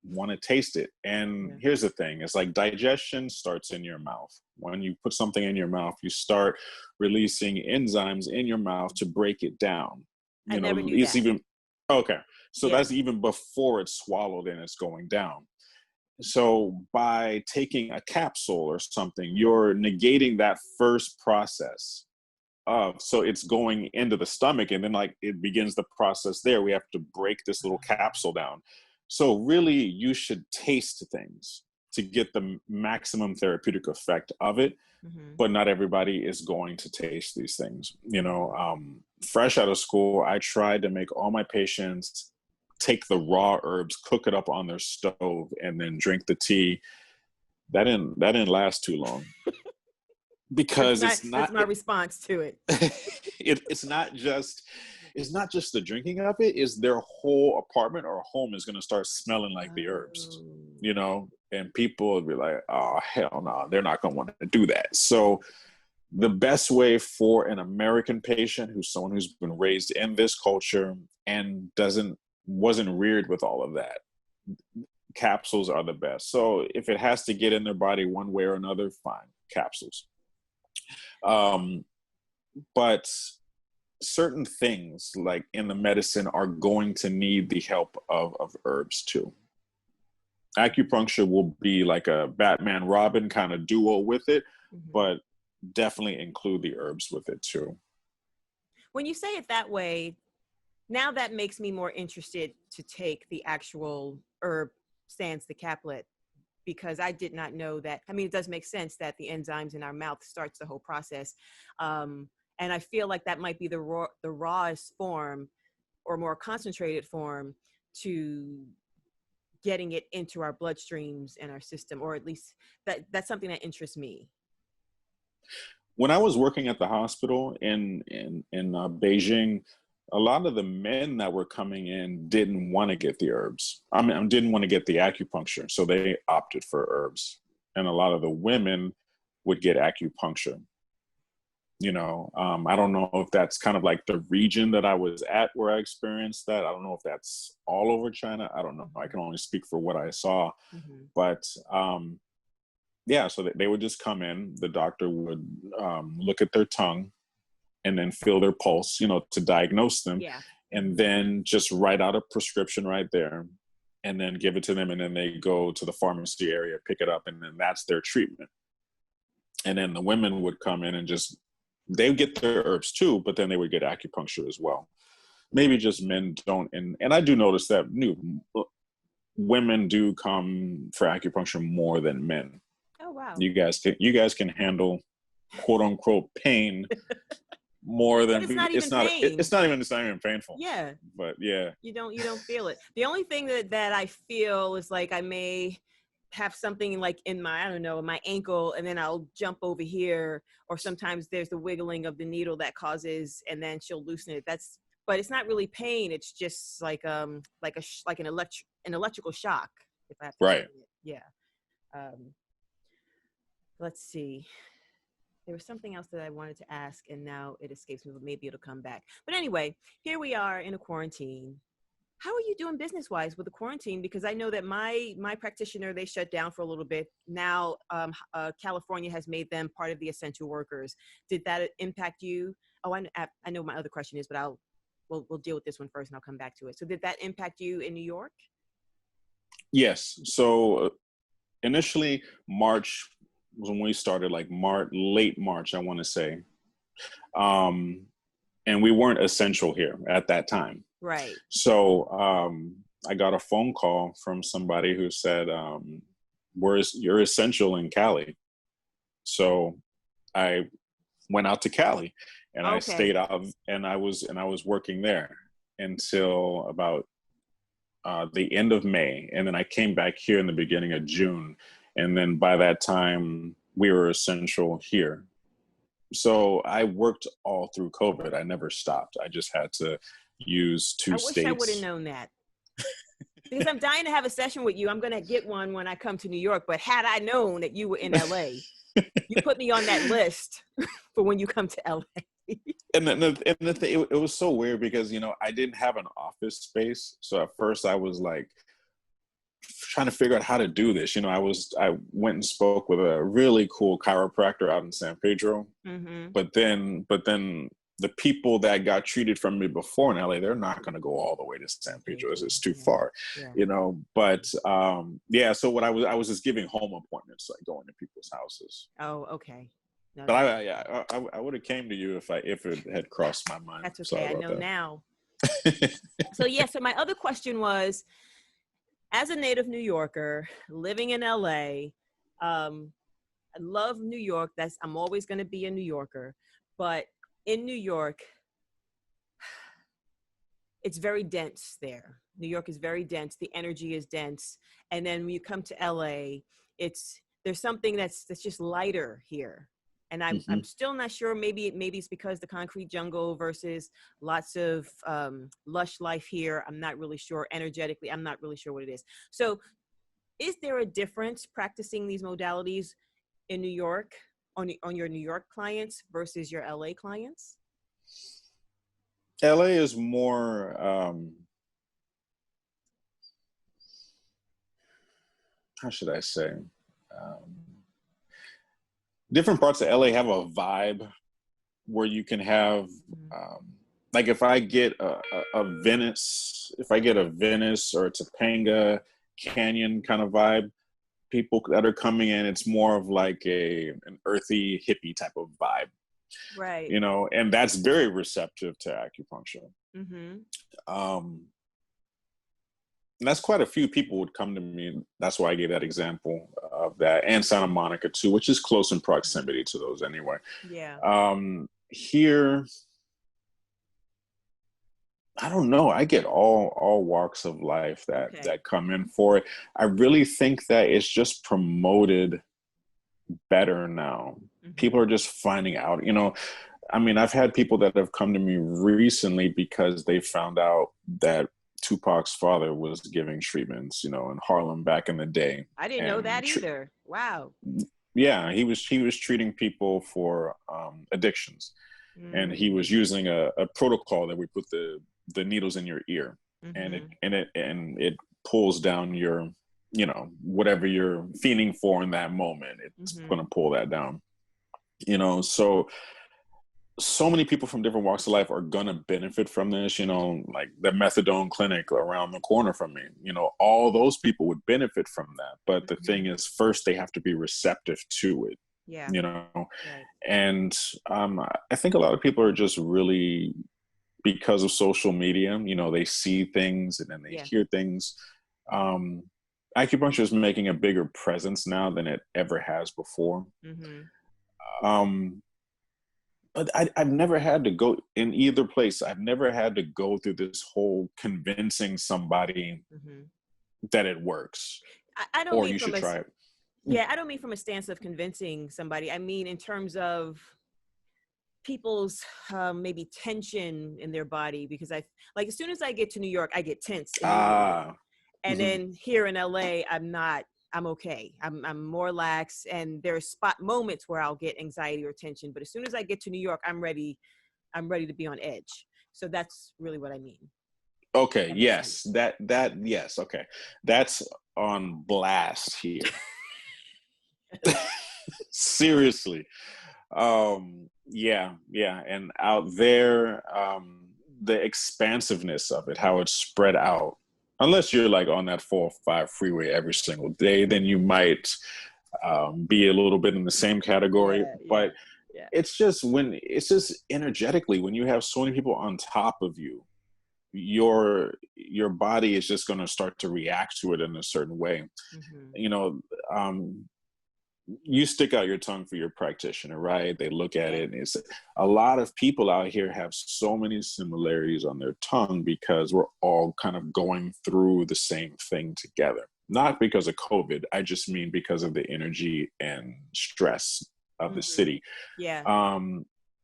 want to taste it. And here's the thing, it's like digestion starts in your mouth. When you put something in your mouth, you start releasing enzymes in your mouth to break it down. I never knew that. Okay. So that's even before it's swallowed and it's going down. So by taking a capsule or something, you're negating that first process so it's going into the stomach, and then like it begins the process there. We have to break this little capsule down. So really you should taste things to get the maximum therapeutic effect of it. But not everybody is going to taste these things. You know, fresh out of school, I tried to make all my patients take the raw herbs, cook it up on their stove, and then drink the tea. That didn't last too long. Because that's my response to it. It's not just the drinking of it, is their whole apartment or home is going to start smelling like the herbs, you know, and people will be like, oh, hell no, they're not going to want to do that. So the best way for an American patient who's someone who's been raised in this culture and wasn't reared with all of that, capsules are the best. So if it has to get in their body one way or another, fine, capsules. But certain things like in the medicine are going to need the help of herbs too. Acupuncture will be like a Batman Robin kind of duo with it, but definitely include the herbs with it too. When you say it that way, now that makes me more interested to take the actual herb sans the caplet, because I did not know that. I mean, it does make sense that the enzymes in our mouth starts the whole process. And I feel like that might be the rawest form or more concentrated form to getting it into our bloodstreams and our system, or at least that's something that interests me. When I was working at the hospital in Beijing, a lot of the men that were coming in didn't want to get the herbs. I mean, didn't want to get the acupuncture, so they opted for herbs. And a lot of the women would get acupuncture. You know, I don't know if that's kind of like the region that I was at where I experienced that. I don't know if that's all over China. I don't know. I can only speak for what I saw. But yeah, so they would just come in. The doctor would look at their tongue and then feel their pulse, you know, to diagnose them. Yeah. And then just write out a prescription right there and then give it to them. And then they go to the pharmacy area, pick it up, and then that's their treatment. And then the women would come in and just, they would get their herbs too, but then they would get acupuncture as well. Maybe just men don't. And I do notice that women do come for acupuncture more than men. Oh, wow. You guys can handle quote unquote pain more than it's not even painful. Yeah. But yeah. You don't feel it. The only thing that I feel is like I may have something like in my, I don't know, my ankle, and then I'll jump over here, or sometimes there's the wiggling of the needle that causes, and then she'll loosen it. But it's not really pain. It's just like an electrical shock. If I have to right. Yeah. Let's see. There was something else that I wanted to ask, and now it escapes me, but maybe it'll come back. But anyway, here we are in a quarantine. How are you doing business-wise with the quarantine? Because I know that my practitioner, they shut down for a little bit. Now, California has made them part of the essential workers. Did that impact you? Oh, I know my other question is, but we'll deal with this one first, and I'll come back to it. So did that impact you in New York? Yes. So initially, March was when we started, like late March, I want to say. And we weren't essential here at that time. Right. So I got a phone call from somebody who said, you're essential in Cali. So I went out to Cali and I stayed out, and I was working there until about the end of May. And then I came back here in the beginning of June. And then by that time we were essential here. So I worked all through COVID. I never stopped. I just had to use two states. I wish I would have known that. Because I'm dying to have a session with you. I'm going to get one when I come to New York. But had I known that you were in LA, you put me on that list for when you come to LA. And the thing, it was so weird because, you know, I didn't have an office space. So at first I was like trying to figure out how to do this. You know, I went and spoke with a really cool chiropractor out in San Pedro. But then the people that got treated from me before in LA, they're not going to go all the way to San Pedro. It's too far, you know. But so what I was just giving home appointments, like going to people's houses. Oh, okay. No, but I would have came to you if it had crossed my mind. That's okay. I know now. So my other question was, as a native New Yorker living in LA, I love New York. I'm always going to be a New Yorker, but in New York, it's very dense there. New York is very dense. The energy is dense. And then when you come to LA, there's something that's just lighter here. And I'm still not sure. Maybe it's because the concrete jungle versus lots of lush life here. I'm not really sure. Energetically, I'm not really sure what it is. So is there a difference practicing these modalities in New York on your New York clients versus your LA clients? LA is more, how should I say? Different parts of LA have a vibe where you can have like if I get a Venice, if I get a Venice or a Topanga Canyon kind of vibe, people that are coming in, it's more of like an earthy hippie type of vibe, Right. you know, and that's very receptive to acupuncture. Mm-hmm. And that's quite a few people would come to me. That's why I gave that example of that, and Santa Monica too, which is close in proximity to those anyway. Yeah. Here, I don't know. I get all walks of life that come in for it. I really think that it's just promoted better now. Mm-hmm. People are just finding out, you know. I mean, I've had people that have come to me recently because they found out that Tupac's father was giving treatments, you know, in Harlem back in the day. I didn't know that either. Wow. Yeah, he was treating people for addictions, and he was using a protocol that we put the needles in your ear, Mm-hmm. and it pulls down your, you know, whatever you're feeling for in that moment. It's Mm-hmm. going to pull that down, you know. So many people from different walks of life are going to benefit from this, you know, like the methadone clinic around the corner from me, you know, all those people would benefit from that. But the thing is, first they have to be receptive to it, Yeah. you know. Right. And I think a lot of people are just really, because of social media, you know, they see things and then they hear things. Acupuncture is making a bigger presence now than it ever has before. Mm-hmm. But I've never had to go in either place. I've never had to go through this whole convincing somebody that it works, I don't or mean you should try it. Yeah, I don't mean from a stance of convincing somebody. I mean in terms of people's maybe tension in their body, because I like as soon as I get to New York, I get tense immediately. And then here in LA, I'm okay. I'm more lax, and there's spot moments where I'll get anxiety or tension. But as soon as I get to New York, I'm ready to be on edge. So that's really what I mean. Okay. Yes. Yes. Okay. That's on blast here. Seriously. Yeah. And out there, the expansiveness of it, how it's spread out. Unless you're like on that 405 freeway every single day, then you might be a little bit in the same category. But it's just energetically, when you have so many people on top of you, your body is just going to start to react to it in a certain way. You know, you stick out your tongue for your practitioner, right? They look at it, and it's a lot of people out here have so many similarities on their tongue because we're all kind of going through the same thing together. Not because of COVID, I just mean because of the energy and stress of the city. Yeah.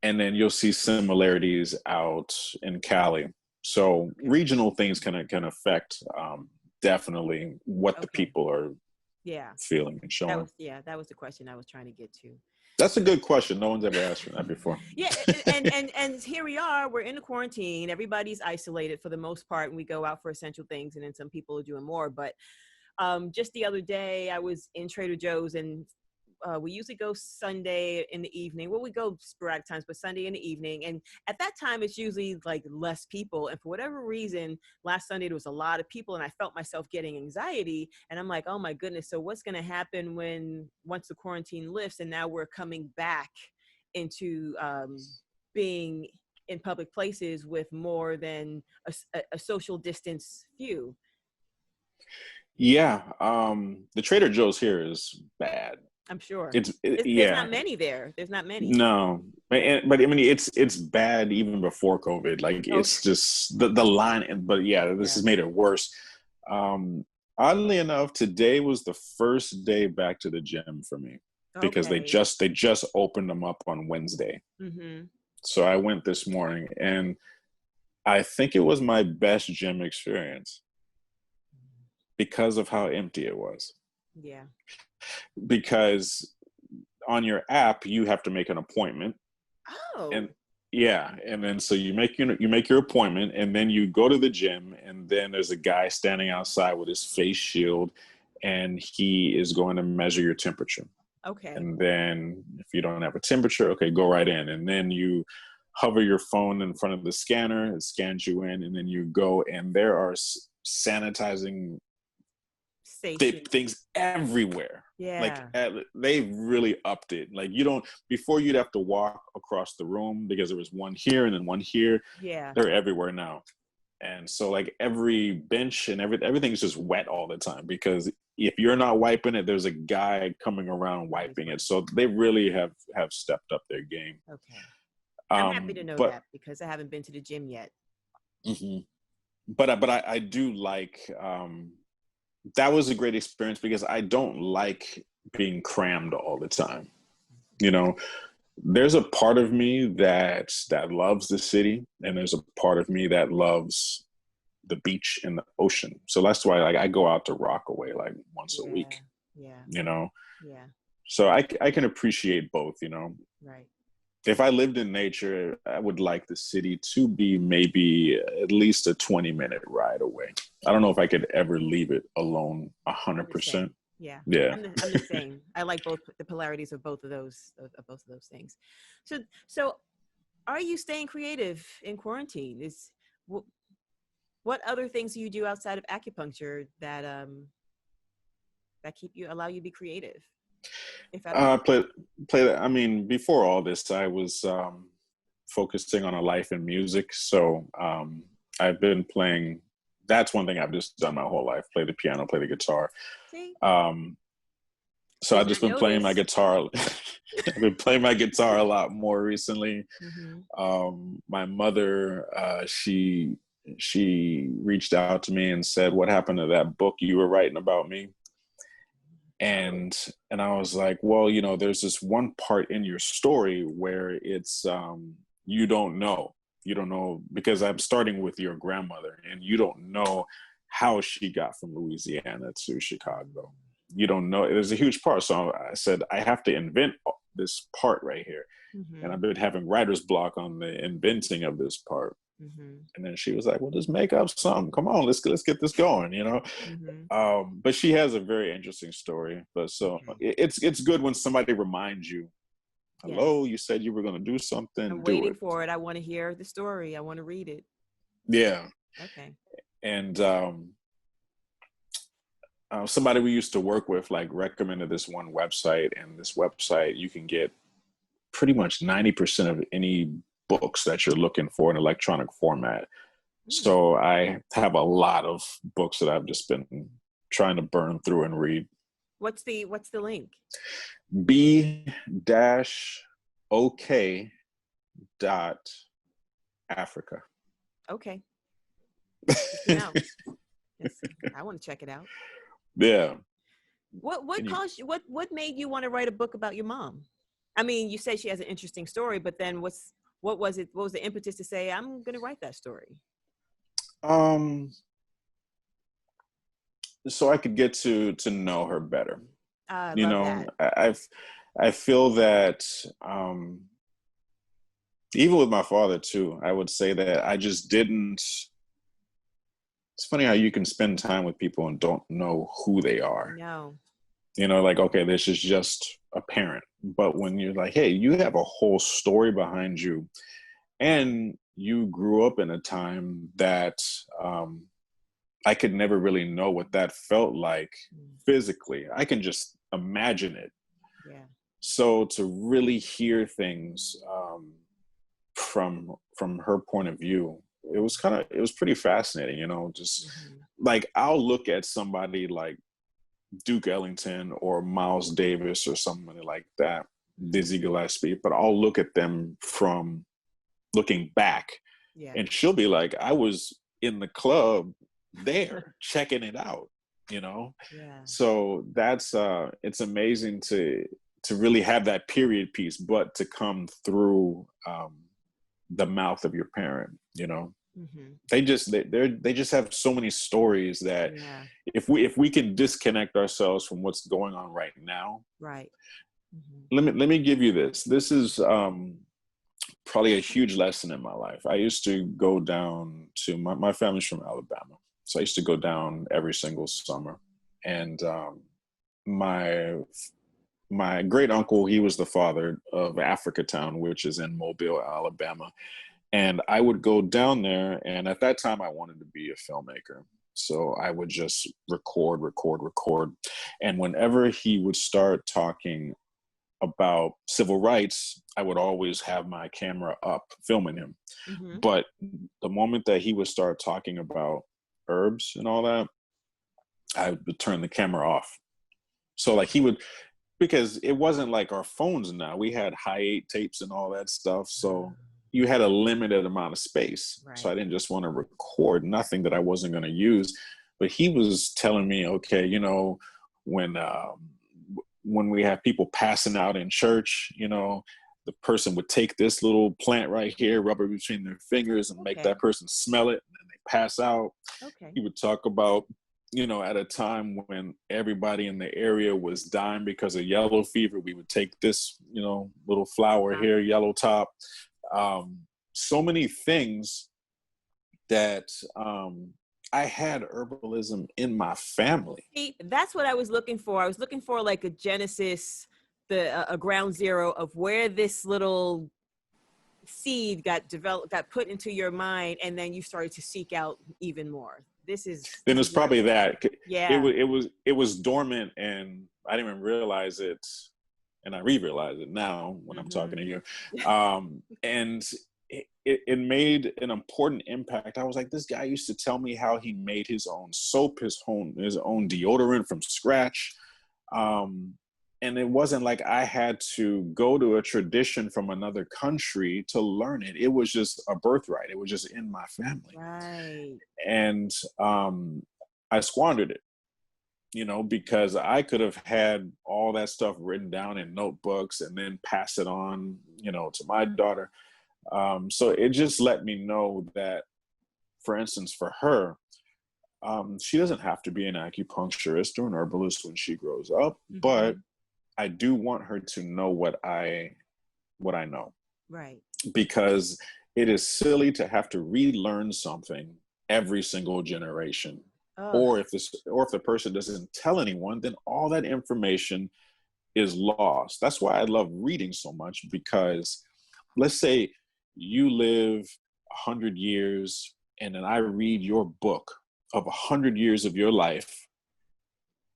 And then you'll see similarities out in Cali. So regional things can affect definitely what the people are feeling and showing. That was the question I was trying to get to. That's a good question. No one's ever asked you that before. Yeah, and here we are. We're in the quarantine. Everybody's isolated for the most part, and we go out for essential things, and then some people are doing more. But just the other day, I was in Trader Joe's, and we usually go Sunday in the evening. Well, we go sporadic times, but Sunday in the evening. And at that time, it's usually like less people. And for whatever reason, last Sunday, there was a lot of people and I felt myself getting anxiety. And I'm like, oh my goodness. So what's going to happen once the quarantine lifts and now we're coming back into being in public places with more than a social distance view? Yeah. The Trader Joe's here is bad. I'm sure. There's not many there. There's not many. No, but I mean, it's bad even before COVID. Like it's just the line. But this has made it worse. Oddly enough, today was the first day back to the gym for me because they just opened them up on Wednesday. So I went this morning, and I think it was my best gym experience because of how empty it was. Yeah. Because on your app you have to make an appointment. And then so you make your appointment, and then you go to the gym, and then there's a guy standing outside with his face shield, and he is going to measure your temperature. And then if you don't have a temperature, go right in, and then you hover your phone in front of the scanner, it scans you in, and then you go, and there are sanitizing things everywhere. Like Yeah. they've really upped it. Like before you'd have to walk across the room because there was one here and then one here. Yeah. They're everywhere now. And so like every bench and everything's just wet all the time, because if you're not wiping it, there's a guy coming around wiping it. So they really have stepped up their game. Okay. I'm happy to know that, because I haven't been to the gym yet. Mm-hmm. But I do like, that was a great experience, because I don't like being crammed all the time. You know, there's a part of me that loves the city, and there's a part of me that loves the beach and the ocean. So that's why like I go out to Rockaway like once a week. Yeah. You know. Yeah. So I can appreciate both. You know. Right. If I lived in nature, I would like the city to be maybe at least a 20-minute ride away. I don't know if I could ever leave it alone 100%. Yeah. Yeah. I'm the same. I like both the polarities of both of those things. So are you staying creative in quarantine? What other things do you do outside of acupuncture that allow you to be creative? If at all. Play that. I mean, before all this, I was focusing on a life in music. So I've been playing. That's one thing I've just done my whole life: play the piano, play the guitar. See? So I've just been playing my guitar. I've been playing my guitar a lot more recently. Mm-hmm. My mother, she reached out to me and said, "What happened to that book you were writing about me?" And I was like, well, you know, there's this one part in your story where it's you don't know because I'm starting with your grandmother, and you don't know how she got from Louisiana to Chicago. You don't know. There's a huge part. So I said, I have to invent this part right here. Mm-hmm. And I've been having writer's block on the inventing of this part. Mm-hmm. And then she was like, well, just make up something. Come on, let's get this going, you know? Mm-hmm. But she has a very interesting story. But so it's good when somebody reminds you, hello, you said you were going to do something. I'm waiting for it. I want to hear the story. I want to read it. Yeah. Okay. And somebody we used to work with like recommended this one website, and this website you can get pretty much 90% of any books that you're looking for in electronic format. So I have a lot of books that I've just been trying to burn through and read. What's the link? b-ok.africa. Okay. I want to check it out. Yeah. What made you want to write a book about your mom? I mean, you said she has an interesting story, but then what was the impetus to say, I'm going to write that story? So I could get to know her better. You know, I feel that even with my father too, I would say that I just didn't. It's funny how you can spend time with people and don't know who they are. No. You know, like, okay, this is just a parent. But when you're like, hey, you have a whole story behind you, and you grew up in a time that I could never really know what that felt like physically. I can just imagine it. Yeah. So to really hear things from her point of view, it was pretty fascinating, you know, just like I'll look at somebody like Duke Ellington or Miles Davis or somebody like that, Dizzy Gillespie, but I'll look at them from looking back, and she'll be like, I was in the club there checking it out, you know? Yeah. So that's it's amazing to really have that period piece, but to come through the mouth of your parent, you know? They just have so many stories that if we can disconnect ourselves from what's going on right now. Right. Let me give you this. This is probably a huge lesson in my life. I used to go down to my family's from Alabama. So I used to go down every single summer. And my my great uncle, he was the father of Africa Town, which is in Mobile, Alabama. And I would go down there, and at that time I wanted to be a filmmaker. So I would just record. And whenever he would start talking about civil rights, I would always have my camera up filming him. Mm-hmm. But the moment that he would start talking about herbs and all that, I would turn the camera off. So like he would, because it wasn't like our phones now. We had hi8 tapes and all that stuff. So you had a limited amount of space. Right. So I didn't just want to record nothing that I wasn't going to use. But he was telling me, okay, you know, when we have people passing out in church, you know, the person would take this little plant right here, rub it between their fingers, and make that person smell it, and then they pass out. Okay. He would talk about, you know, at a time when everybody in the area was dying because of yellow fever, we would take this, you know, little flower here, yellow top. So many things that I had herbalism in my family. See, that's what I was looking for. I was looking for like a genesis, a ground zero of where this little seed got developed, got put into your mind, and then you started to seek out even more. Then it's probably that. Yeah. It was dormant, and I didn't even realize it, and I re-realize it now when I'm talking to you. And it made an important impact. I was like, this guy used to tell me how he made his own soap, his own deodorant from scratch. And it wasn't like I had to go to a tradition from another country to learn it. It was just a birthright. It was just in my family. Right. And I squandered it, you know, because I could have had all that stuff written down in notebooks and then pass it on, you know, to my daughter. So it just let me know that, for instance, for her, she doesn't have to be an acupuncturist or an herbalist when she grows up, but I do want her to know what I know. Right. Because it is silly to have to relearn something every single generation. Or if the person doesn't tell anyone, then all that information is lost. That's why I love reading so much, because let's say you live 100 years and then I read your book of 100 years of your life.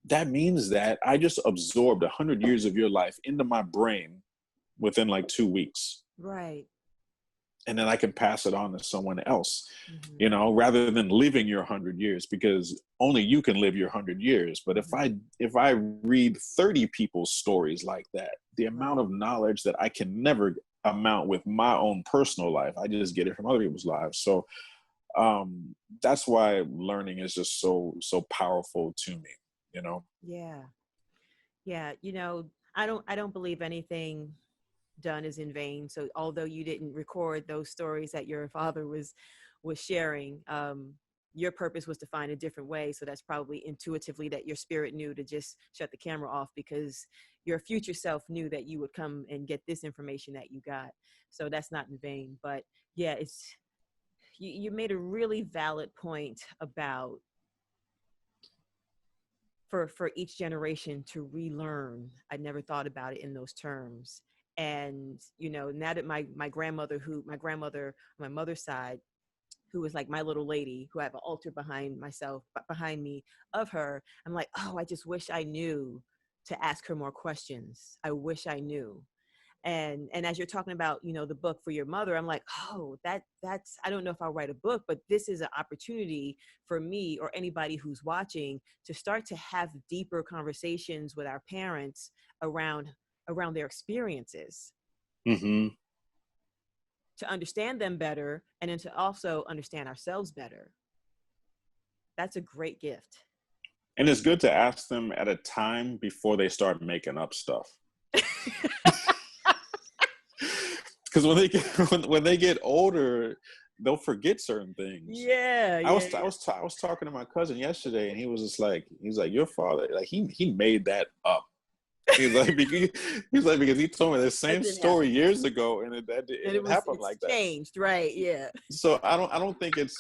That means that I just absorbed 100 years of your life into my brain within like 2 weeks. Right. And then I can pass it on to someone else, you know, rather than living your 100 years, because only you can live your 100 years. But if I read 30 people's stories like that, the amount of knowledge that I can never amount with my own personal life, I just get it from other people's lives. So that's why learning is just so powerful to me, you know? Yeah. You know, I don't believe anything done is in vain. So although you didn't record those stories that your father was sharing, your purpose was to find a different way. So that's probably intuitively that your spirit knew to just shut the camera off, because your future self knew that you would come and get this information that you got. So that's not in vain. But yeah, you made a really valid point about for each generation to relearn. I never thought about it in those terms. And, you know, now that my grandmother on my mother's side, who was like my little lady, who I have an altar behind me of her, I'm like, oh, I just wish I knew to ask her more questions. I wish I knew. And as you're talking about, you know, the book for your mother, I'm like, oh, that's, I don't know if I'll write a book, but this is an opportunity for me or anybody who's watching to start to have deeper conversations with our parents around their experiences, to understand them better, and then to also understand ourselves better. That's a great gift. And it's good to ask them at a time before they start making up stuff. Because when they get older, they'll forget certain things. Yeah. I was talking to my cousin yesterday, and he was just like, your father, like he made that up. He's like, because he told me the same story years ago, and it happened like that. Changed, right? Yeah. So I don't think it's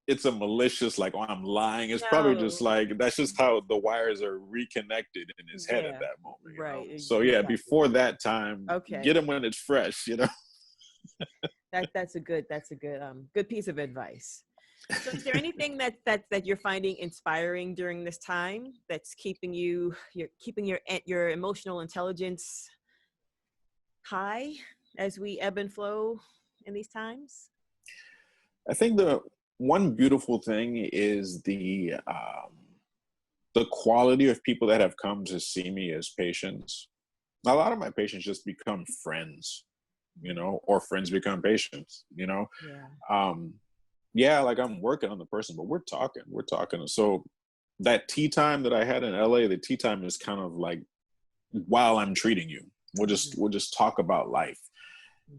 it's a malicious, like, oh, I'm lying. It's probably just No. like, that's just how the wires are reconnected in his head at that moment. Right. So yeah, Exactly. before that time, Okay. get him when it's fresh, That's a good good piece of advice. So is there anything that you're finding inspiring during this time that's keeping you're keeping your emotional intelligence high as we ebb and flow in these times? I think the one beautiful thing is the quality of people that have come to see me as patients. A lot of my patients just become friends, or friends become patients, like I'm working on the person, but we're talking. So that tea time that I had in LA, the tea time is kind of like, while I'm treating you, we'll just talk about life.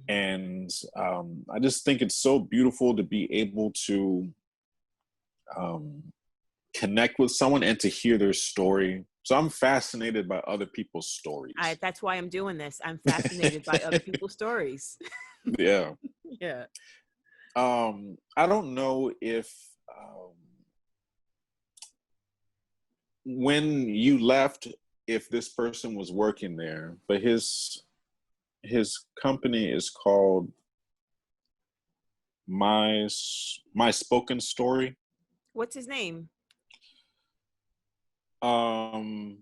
And I just think it's so beautiful to be able to connect with someone and to hear their story. So I'm fascinated by other people's stories. That's why I'm doing this. I'm fascinated by other people's stories. Yeah. Yeah. I don't know if when you left, if this person was working there, but his company is called My Spoken Story. What's his name? You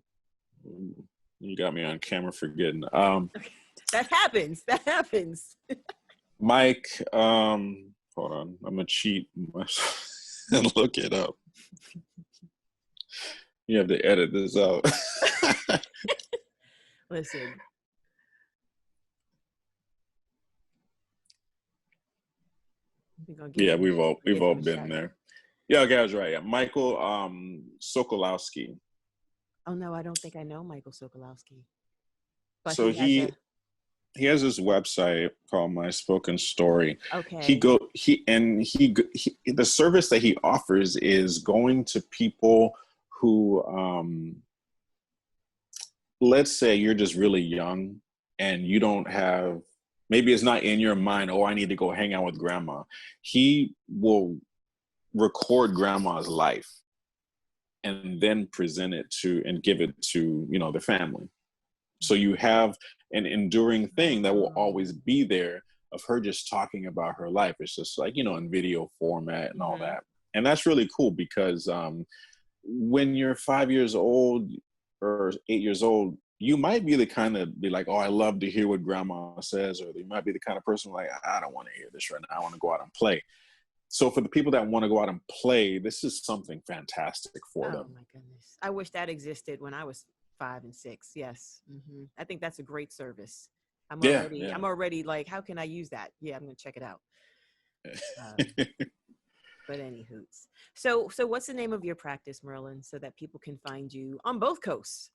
got me on camera forgetting. That happens. Mike, hold on, I'm gonna cheat and look it up. You have to edit this out. Listen. Yeah, we've all been there. Yeah, okay, I was right. Yeah. Michael Sokolowski. Oh no, I don't think I know Michael Sokolowski. But so he has this website called My Spoken Story. Okay. The service that he offers is going to people who let's say you're just really young and you don't have, maybe it's not in your mind, oh, I need to go hang out with grandma. He will record grandma's life and then present it to and give it to, the family. So you have an enduring thing that will always be there of her just talking about her life. It's just like, in video format and all that. And that's really cool because when you're 5 years old or 8 years old, you might be the kind of be like, oh, I love to hear what grandma says. Or you might be the kind of person like, I don't want to hear this right now. I want to go out and play. So for the people that want to go out and play, this is something fantastic for them. Oh my goodness. I wish that existed when I was 5 and 6. Yes. I think that's a great service. I'm already like, how can I use that? Yeah, I'm going to check it out. But any hoots. So what's the name of your practice, Merlin, so that people can find you on both coasts?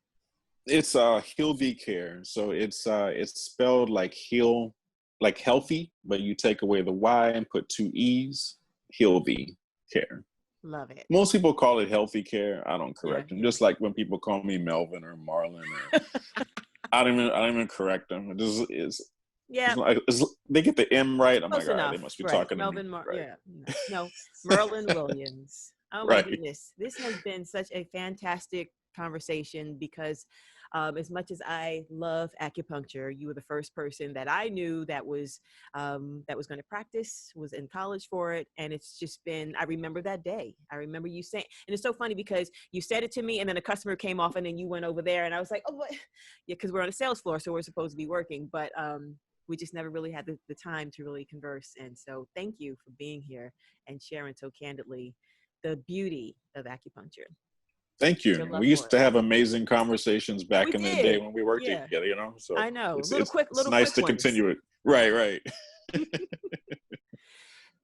It's Healthy Care. So it's spelled like heal, like healthy, but you take away the Y and put 2 E's. Healthy Care. Love it. Most people call it Healthy Care. I don't correct them. Just like when people call me Melvin or Marlon, or I don't even correct them. It just is. Yeah. They get the M right. I'm close like, all right, they must be talking Melvin to me. Right. Yeah. No, Merlin Williams. Oh my goodness. This has been such a fantastic conversation because as much as I love acupuncture, you were the first person that I knew that was going to practice, was in college for it. And it's just been, I remember that day. I remember you saying, and it's so funny because you said it to me and then a customer came off and then you went over there and I was like, oh, what? Yeah, because we're on a sales floor, so we're supposed to be working. But we just never really had the time to really converse. And so thank you for being here and sharing so candidly the beauty of acupuncture. Thank you. We used to have amazing conversations back in the day when we worked together, So I know. It's nice to continue it. Right.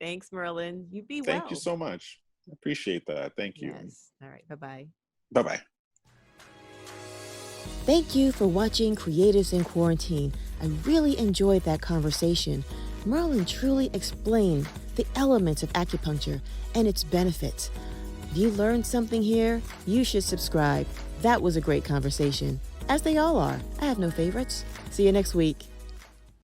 Thanks, Merlin. You be well. Thank you so much. I appreciate that. Thank you. Yes. All right. Bye-bye. Bye-bye. Thank you for watching Creatives in Quarantine. I really enjoyed that conversation. Merlin truly explained the elements of acupuncture and its benefits. If you learned something here, you should subscribe. That was a great conversation, as they all are. I have no favorites. See you next week.